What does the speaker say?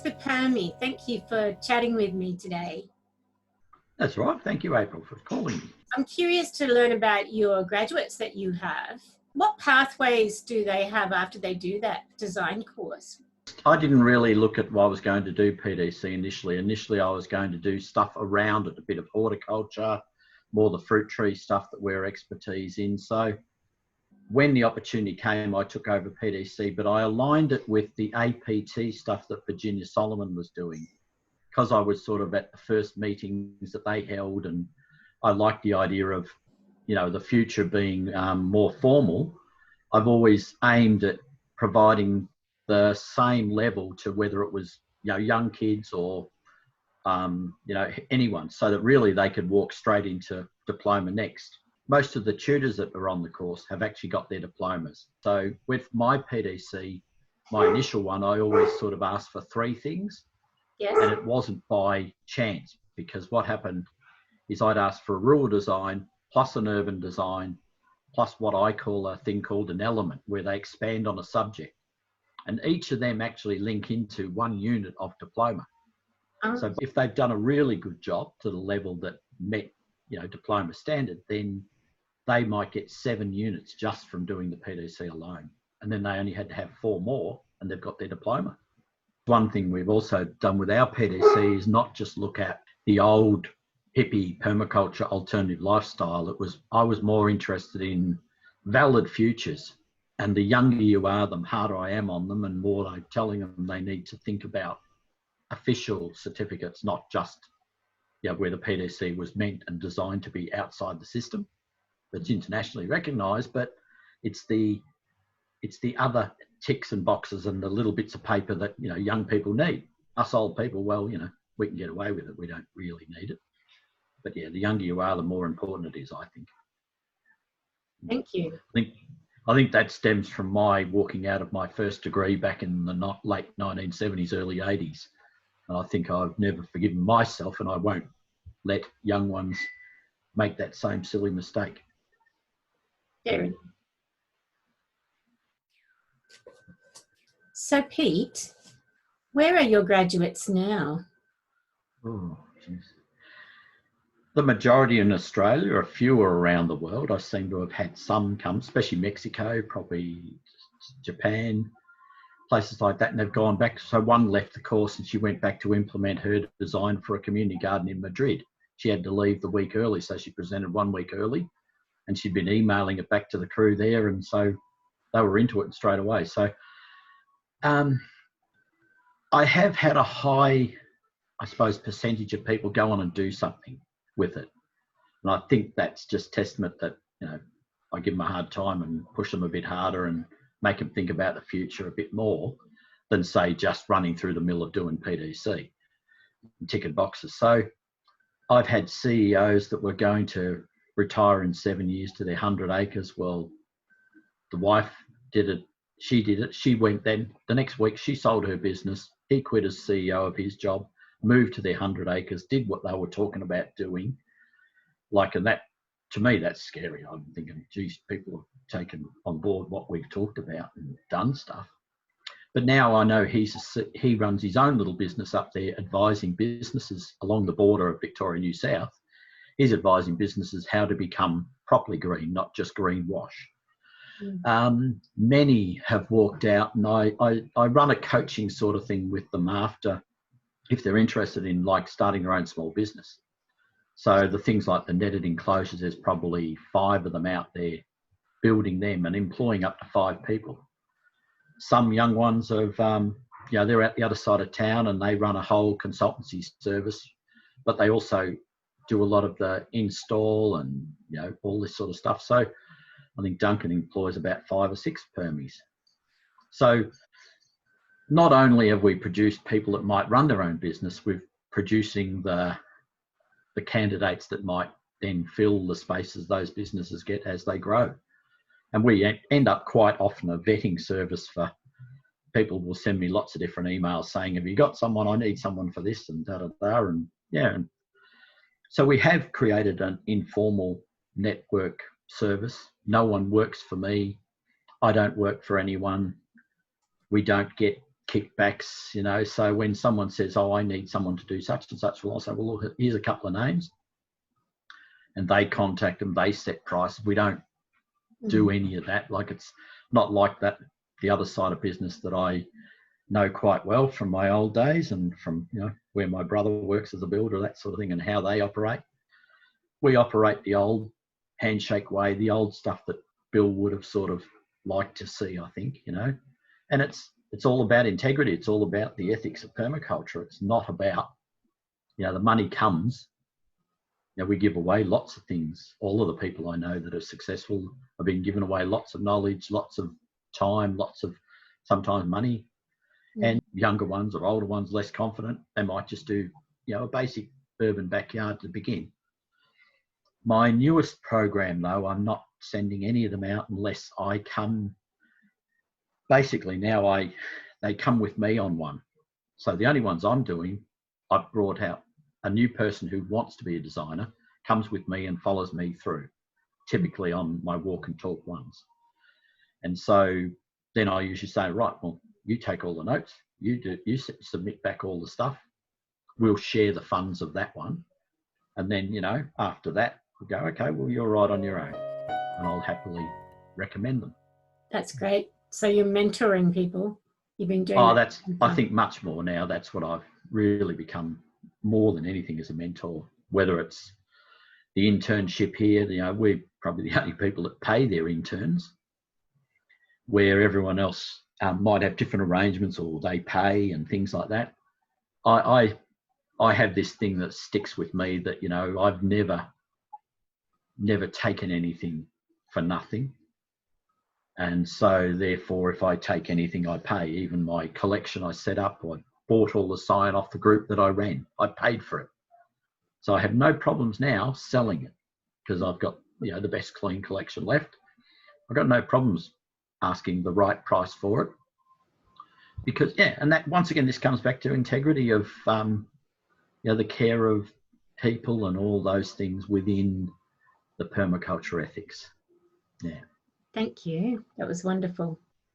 Pete-the-Permie. Thank you for chatting with me today. That's right. Thank you, April, for calling me. I'm curious to learn about your graduates that you have. What pathways do they have after they do that design course? I didn't really look at what I was going to do PDC initially. Initially, I was going to do stuff around it, a bit of horticulture, more the fruit tree stuff that we're expertise in. So when the opportunity came, I took over PDC, but I aligned it with the APT stuff that Virginia Solomon was doing, because I was sort of at the first meetings that they held, and I liked the idea of, the future being more formal. I've always aimed at providing the same level to whether it was, young kids or, anyone, so that really they could walk straight into diploma next. Most of the tutors that are on the course have actually got their diplomas. So with my PDC, my initial one, I always sort of asked for 3 things. Yes. And it wasn't by chance, because what happened is I'd ask for a rural design plus an urban design plus what I call a thing called an element, where they expand on a subject. And each of them actually link into 1 unit of diploma. So if they've done a really good job to the level that met, diploma standard, then they might get 7 units just from doing the PDC alone. And then they only had to have 4 more and they've got their diploma. One thing we've also done with our PDC is not just look at the old hippie permaculture alternative lifestyle. I was more interested in valid futures, and the younger you are, the harder I am on them, and more I'm telling them they need to think about official certificates, not just where the PDC was meant and designed to be outside the system. It's internationally recognised, but it's the other ticks and boxes and the little bits of paper that young people need. Us old people, well, we can get away with it. We don't really need it. But the younger you are, the more important it is, I think. Thank you. I think that stems from my walking out of my first degree back in the late 1970s, early 80s. And I think I've never forgiven myself, and I won't let young ones make that same silly mistake. Very. So, Pete, where are your graduates now? Oh, geez. The majority in Australia, a few are around the world. I seem to have had some come, especially Mexico, probably Japan, places like that, and they've gone back. So one left the course and she went back to implement her design for a community garden in Madrid. She had to leave the week early, so she presented 1 week early, and she'd been emailing it back to the crew there, and so they were into it straight away. So I have had a high, I suppose, percentage of people go on and do something with it. And I think that's just testament that, I give them a hard time and push them a bit harder and make them think about the future a bit more than, say, just running through the mill of doing PDC and ticking boxes. So I've had CEOs that were going to retire in 7 years to their 100 acres. Well, the wife did it. She did it. She went then. The next week, she sold her business. He quit as CEO of his job, moved to their 100 acres, did what they were talking about doing. And that, to me, that's scary. I'm thinking, geez, people have taken on board what we've talked about and done stuff. But now I know he runs his own little business up there, advising businesses along the border of Victoria, New South. He's advising businesses how to become properly green, not just greenwash. Many have walked out, and I run a coaching sort of thing with them after, if they're interested in starting their own small business. So the things like the netted enclosures, there's probably 5 of them out there, building them and employing up to 5 people. Some young ones have, they're at the other side of town and they run a whole consultancy service, but they also do a lot of the install and, all this sort of stuff. So I think Duncan employs about 5 or 6 permies. So not only have we produced people that might run their own business, we're producing the candidates that might then fill the spaces those businesses get as they grow. And we end up quite often a vetting service for people. Will send me lots of different emails saying, have you got someone? I need someone for this and da-da-da. And and so we have created an informal network service. No one works for me. I don't work for anyone. We don't get kickbacks, you know. So when someone says, oh, I need someone to do such and such, well, I'll say, well, look, here's a couple of names. And they contact them, they set prices. We don't do any of that. Like, it's not like that. The other side of business that I know quite well from my old days and from, you know, where my brother works as a builder, that sort of thing, and how they operate. We operate the old handshake way, the old stuff that Bill would have sort of liked to see, I think, you know. And it's all about integrity. It's all about the ethics of permaculture. It's not about, you know, the money comes. You know, we give away lots of things. All of the people I know that are successful have been given away lots of knowledge, lots of time, lots of sometimes money. And younger ones or older ones, less confident, they might just do, you know, a basic urban backyard to begin. My newest program, though, I'm not sending any of them out unless I come. Basically, now they come with me on one. So the only ones I'm doing, I've brought out a new person who wants to be a designer, comes with me and follows me through, typically on my walk and talk ones. And so then I usually say, right, well, you take all the notes, you submit back all the stuff, we'll share the funds of that one. And then, you know, after that, we go, okay, well, you're right on your own. And I'll happily recommend them. That's great. So you're mentoring people. You've been doing that's, I think, much more now. That's what I've really become more than anything as a mentor, whether it's the internship here, you know, we're probably the only people that pay their interns, where everyone else might have different arrangements or they pay and things like that. I have this thing that sticks with me that, you know, I've never taken anything for nothing. And so therefore, if I take anything, I pay. Even my collection I set up, I bought all the sign off the group that I ran. I paid for it. So I have no problems now selling it because I've got, you know, the best clean collection left. I've got no problems asking the right price for it. Because, yeah, and that, once again, this comes back to integrity of, you know, the care of people and all those things within the permaculture ethics. Yeah. Thank you. That was wonderful.